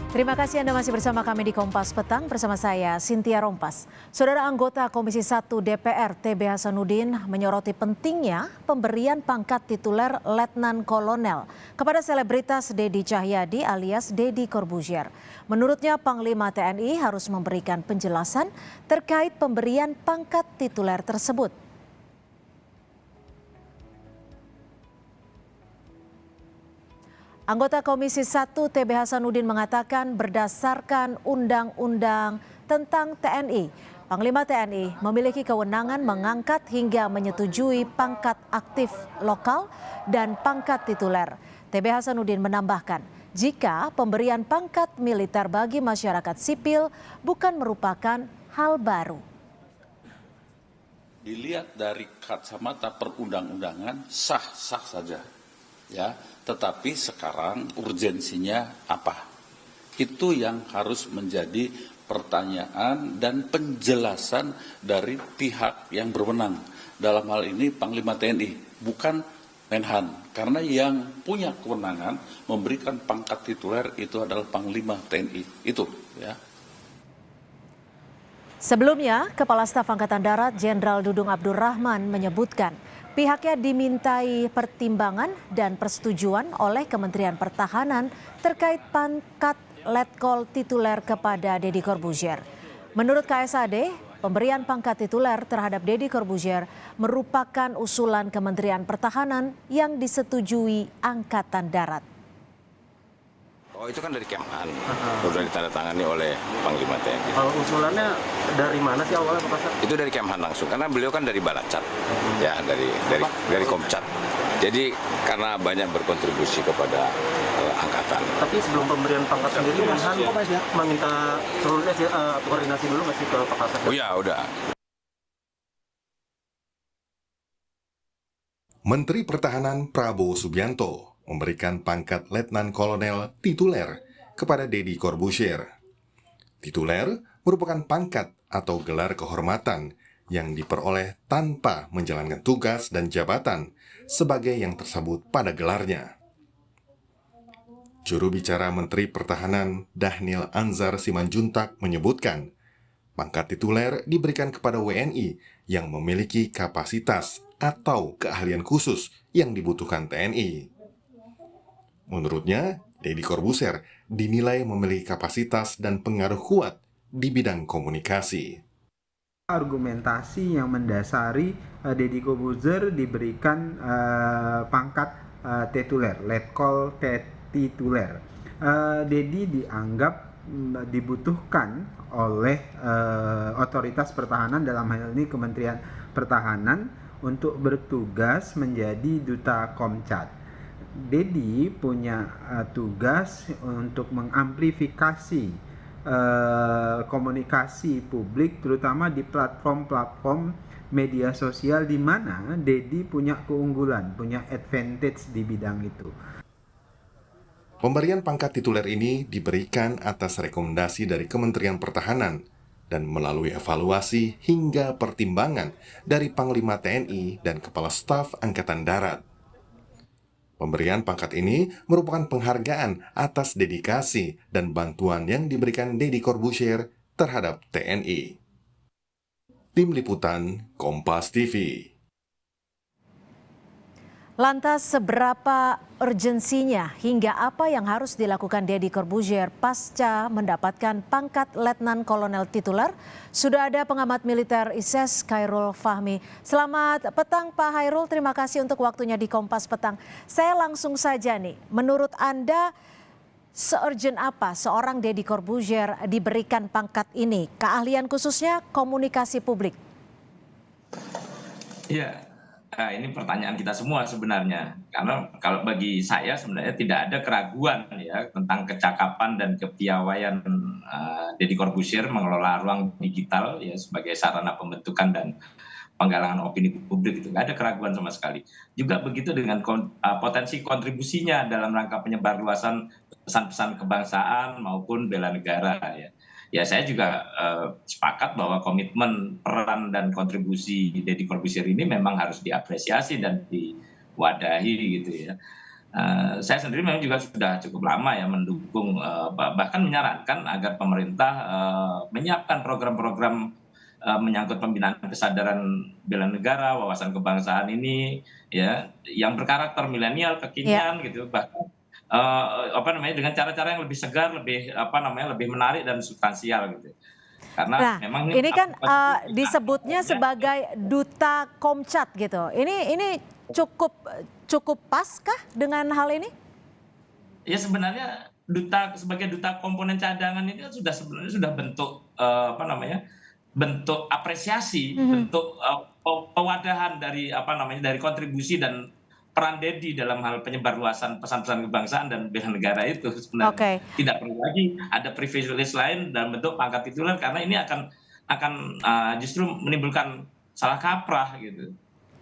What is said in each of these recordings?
Terima kasih Anda masih bersama kami di Kompas Petang bersama saya Cynthia Rompas. Saudara anggota Komisi 1 DPR TB Hasanuddin menyoroti pentingnya pemberian pangkat tituler Letnan Kolonel kepada selebritas Dedi Cahyadi alias Deddy Corbuzier. Menurutnya Panglima TNI harus memberikan penjelasan terkait pemberian pangkat tituler tersebut. Anggota Komisi 1 TB Hasanuddin mengatakan berdasarkan Undang-Undang tentang TNI, Panglima TNI memiliki kewenangan mengangkat hingga menyetujui pangkat aktif lokal dan pangkat tituler. TB Hasanuddin menambahkan, jika pemberian pangkat militer bagi masyarakat sipil bukan merupakan hal baru. Dilihat dari kacamata perundang-undangan sah-sah saja, ya. Tetapi sekarang urgensinya apa? Itu yang harus menjadi pertanyaan dan penjelasan dari pihak yang berwenang. Dalam hal ini Panglima TNI, bukan Menhan. Karena yang punya kewenangan memberikan pangkat tituler itu adalah Panglima TNI. Itu, ya. Sebelumnya, Kepala Staf Angkatan Darat Jenderal Dudung Abdurrahman menyebutkan pihaknya dimintai pertimbangan dan persetujuan oleh Kementerian Pertahanan terkait pangkat letkol tituler kepada Deddy Corbuzier. Menurut KSAD, pemberian pangkat tituler terhadap Deddy Corbuzier merupakan usulan Kementerian Pertahanan yang disetujui Angkatan Darat. Oh, itu kan dari Kemhan, sudah ditandatangani oleh Panglima TNI. Kalau usulannya dari mana sih awalnya Pak Kasat? Itu dari Kemhan langsung, karena beliau kan dari Balacat, ya dari Komcat. Jadi karena banyak berkontribusi kepada angkatan. Tapi sebelum pemberian pangkat sendiri, Menhan meminta seluruhnya koordinasi dulu nggak sih ke Pak Kasat? Oh ya, udah. Menteri Pertahanan Prabowo Subianto memberikan pangkat Letnan Kolonel tituler kepada Deddy Corbuzier. Tituler merupakan pangkat atau gelar kehormatan yang diperoleh tanpa menjalankan tugas dan jabatan sebagai yang tersebut pada gelarnya. Juru bicara Menteri Pertahanan Dhanil Anzar Simanjuntak menyebutkan, pangkat tituler diberikan kepada WNI yang memiliki kapasitas atau keahlian khusus yang dibutuhkan TNI. Menurutnya, Deddy Corbuzier dinilai memiliki kapasitas dan pengaruh kuat di bidang komunikasi. Argumentasi yang mendasari Deddy Corbuzier diberikan pangkat tituler, letkol tituler. Deddy dianggap dibutuhkan oleh otoritas pertahanan, dalam hal ini Kementerian Pertahanan, untuk bertugas menjadi duta Komcat. Deddy punya tugas untuk mengamplifikasi komunikasi publik, terutama di platform-platform media sosial di mana Deddy punya keunggulan, punya advantage di bidang itu. Pemberian pangkat tituler ini diberikan atas rekomendasi dari Kementerian Pertahanan dan melalui evaluasi hingga pertimbangan dari Panglima TNI dan Kepala Staf Angkatan Darat. Pemberian pangkat ini merupakan penghargaan atas dedikasi dan bantuan yang diberikan Deddy Corbuzier terhadap TNI. Tim Liputan Kompas TV. Lantas seberapa urgensinya hingga apa yang harus dilakukan Deddy Corbuzier pasca mendapatkan pangkat Letnan Kolonel tituler? Sudah ada pengamat militer ISES Khairul Fahmi. Selamat petang Pak Khairul, terima kasih untuk waktunya di Kompas Petang. Saya langsung saja nih, menurut Anda se-urgent apa seorang Deddy Corbuzier diberikan pangkat ini? Keahlian khususnya komunikasi publik. Ya. Nah, ini pertanyaan kita semua sebenarnya, karena kalau bagi saya sebenarnya tidak ada keraguan ya tentang kecakapan dan kepiawaian Deddy Corbuzier mengelola ruang digital ya sebagai sarana pembentukan dan penggalangan opini publik, itu nggak ada keraguan sama sekali. Juga begitu dengan potensi kontribusinya dalam rangka penyebarluasan pesan-pesan kebangsaan maupun bela negara ya. Ya saya juga sepakat bahwa komitmen, peran dan kontribusi Deddy Corbuzier ini memang harus diapresiasi dan diwadahi gitu ya. Saya sendiri memang juga sudah cukup lama ya mendukung, bahkan menyarankan agar pemerintah menyiapkan program-program menyangkut pembinaan kesadaran bela negara, wawasan kebangsaan ini, ya, yang berkarakter milenial, kekinian gitu, bahkan dengan cara-cara yang lebih segar, lebih menarik dan substansial gitu. Karena Nah, memang ini kan disebutnya sebagai duta Komcat gitu. Ini cukup pas kah dengan hal ini? Ya sebenarnya sebagai duta komponen cadangan ini kan sebenarnya sudah bentuk bentuk apresiasi, bentuk pewadahan dari kontribusi dan peran Dedi dalam hal penyebarluasan pesan-pesan kebangsaan dan bela negara itu sebenarnya. Tidak perlu lagi ada privilege lain dalam bentuk pangkat tituler, karena ini akan justru menimbulkan salah kaprah gitu.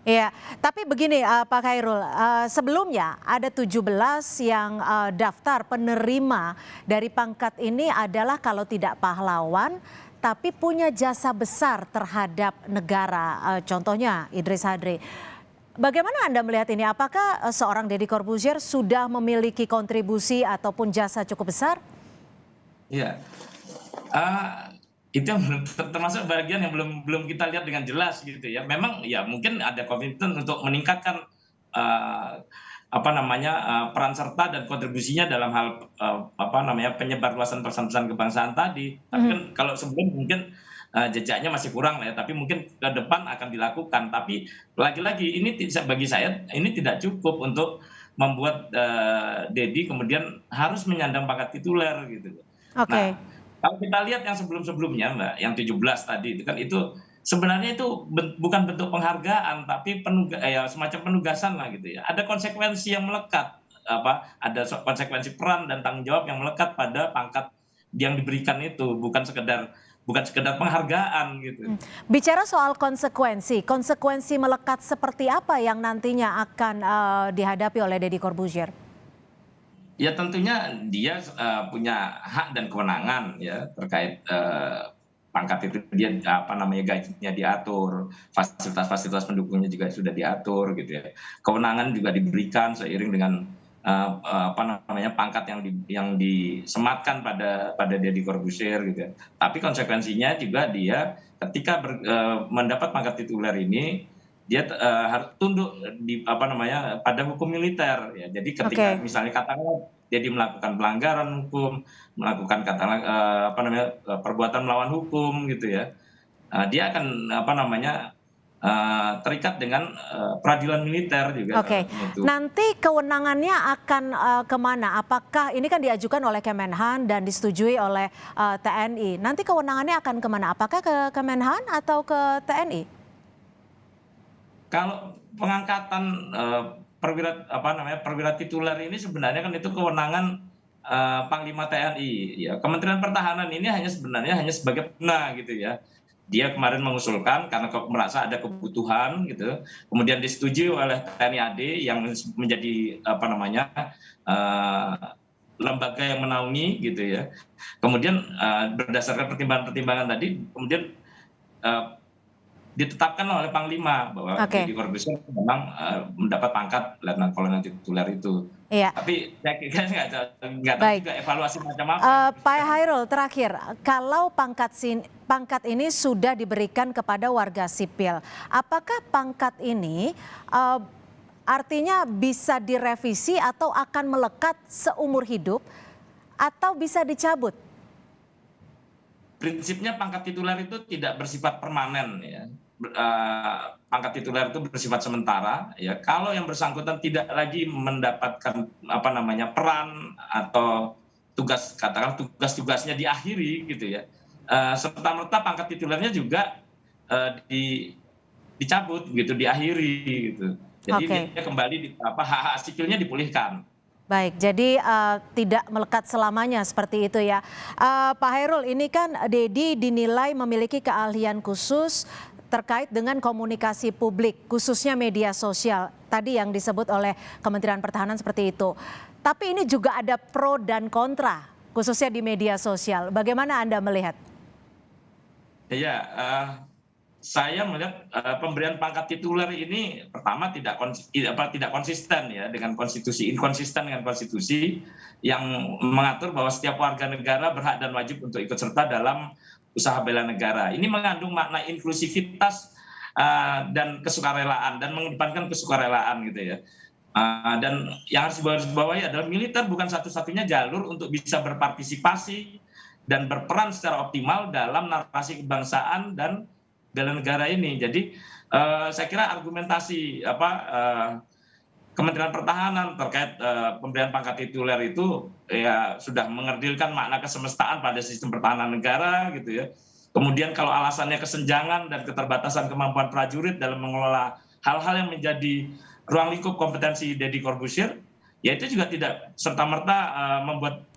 Iya, tapi begini Pak Khairul, sebelumnya ada 17 yang daftar penerima dari pangkat ini adalah kalau tidak pahlawan, tapi punya jasa besar terhadap negara, contohnya Idris Hadri. Bagaimana Anda melihat ini? Apakah seorang Deddy Corbuzier sudah memiliki kontribusi ataupun jasa cukup besar? Iya, itu yang termasuk bagian yang belum kita lihat dengan jelas gitu ya. Memang ya mungkin ada komitmen untuk meningkatkan peran serta dan kontribusinya dalam hal penyebarluasan pesan-pesan kebangsaan tadi. Tapi kan kalau sebelum mungkin jejaknya masih kurang lah ya, tapi mungkin ke depan akan dilakukan. Tapi lagi-lagi ini bagi saya ini tidak cukup untuk membuat Dedi kemudian harus menyandang pangkat tituler gitu. Nah, kalau kita lihat yang sebelum-sebelumnya Mbak, yang 17 tadi itu sebenarnya itu bukan bentuk penghargaan, tapi semacam penugasan lah gitu ya. Ada konsekuensi yang melekat, ada konsekuensi peran dan tanggung jawab yang melekat pada pangkat yang diberikan itu, bukan sekedar penghargaan gitu. Bicara soal konsekuensi melekat seperti apa yang nantinya akan dihadapi oleh Deddy Corbuzier? Ya tentunya dia punya hak dan kewenangan ya terkait pangkat itu, dia gajinya diatur, fasilitas pendukungnya juga sudah diatur gitu ya. Kewenangan juga diberikan seiring dengan pangkat yang disematkan pada Deddy Corbuzier gitu ya. Tapi konsekuensinya juga dia ketika mendapat pangkat tituler ini dia harus tunduk pada hukum militer ya. Jadi ketika misalnya katakanlah Dedi melakukan pelanggaran hukum, melakukan perbuatan melawan hukum gitu ya, dia akan terikat dengan peradilan militer juga. Nanti kewenangannya akan kemana? Apakah ini kan diajukan oleh Kemenhan dan disetujui oleh TNI? Nanti kewenangannya akan kemana? Apakah ke Kemenhan atau ke TNI? Kalau pengangkatan perwira tituler ini sebenarnya kan itu kewenangan Panglima TNI. Ya, Kementerian Pertahanan ini sebenarnya hanya sebagai pembina gitu ya. Dia kemarin mengusulkan karena merasa ada kebutuhan gitu, kemudian disetujui oleh TNI AD yang menjadi lembaga yang menaungi gitu ya. Kemudian berdasarkan pertimbangan-pertimbangan tadi, kemudian ditetapkan oleh Panglima bahwa Deddy Corbuzier memang mendapat pangkat Letnan Kolonel tituler itu. Iya. Tapi saya kira nggak tahu juga evaluasi macam apa. Pak Khairul, terakhir, kalau pangkat ini sudah diberikan kepada warga sipil, apakah pangkat ini artinya bisa direvisi atau akan melekat seumur hidup atau bisa dicabut? Prinsipnya pangkat tituler itu tidak bersifat permanen ya. Pangkat tituler itu bersifat sementara ya. Kalau yang bersangkutan tidak lagi mendapatkan peran atau tugas-tugasnya diakhiri gitu ya, serta-merta pangkat titulernya juga dicabut gitu, diakhiri gitu. Jadi dia kembali hak-hak sipilnya dipulihkan. Baik, jadi tidak melekat selamanya seperti itu ya. Pak Khairul, ini kan Deddy dinilai memiliki keahlian khusus terkait dengan komunikasi publik, khususnya media sosial. Tadi yang disebut oleh Kementerian Pertahanan seperti itu. Tapi ini juga ada pro dan kontra, khususnya di media sosial. Bagaimana Anda melihat? Iya, saya melihat pemberian pangkat tituler ini pertama tidak konsisten ya dengan konstitusi, inkonsisten dengan konstitusi yang mengatur bahwa setiap warga negara berhak dan wajib untuk ikut serta dalam usaha bela negara. Ini mengandung makna inklusivitas dan kesukarelaan dan mengedepankan kesukarelaan gitu ya. Dan yang harus dibawahi adalah militer bukan satu-satunya jalur untuk bisa berpartisipasi dan berperan secara optimal dalam narasi kebangsaan dan bela negara ini. Jadi saya kira argumentasi Kementerian Pertahanan terkait pemberian pangkat tituler itu ya sudah mengerdilkan makna kesemestaan pada sistem pertahanan negara gitu ya. Kemudian kalau alasannya kesenjangan dan keterbatasan kemampuan prajurit dalam mengelola hal-hal yang menjadi ruang lingkup kompetensi Deddy Corbuzier, ya itu juga tidak serta-merta membuat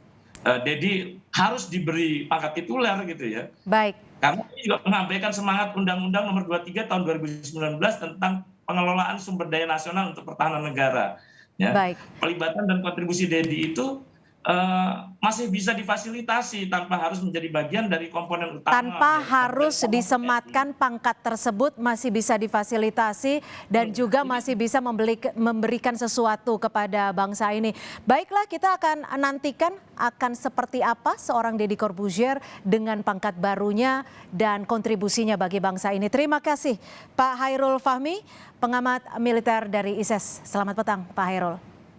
Deddy harus diberi pangkat tituler gitu ya. Baik. Karena ini juga mengabaikan semangat Undang-Undang Nomor 23 Tahun 2019 tentang pengelolaan sumber daya nasional untuk pertahanan negara. Ya. Baik. Pelibatan dan kontribusi Deddy itu masih bisa difasilitasi tanpa harus menjadi bagian dari komponen utama. Tanpa harus disematkan pangkat tersebut masih bisa difasilitasi dan juga masih bisa memberikan sesuatu kepada bangsa ini. Baiklah, kita akan nantikan akan seperti apa seorang Deddy Corbuzier dengan pangkat barunya dan kontribusinya bagi bangsa ini. Terima kasih Pak Hairul Fahmi, pengamat militer dari ISES. Selamat petang Pak Hairul.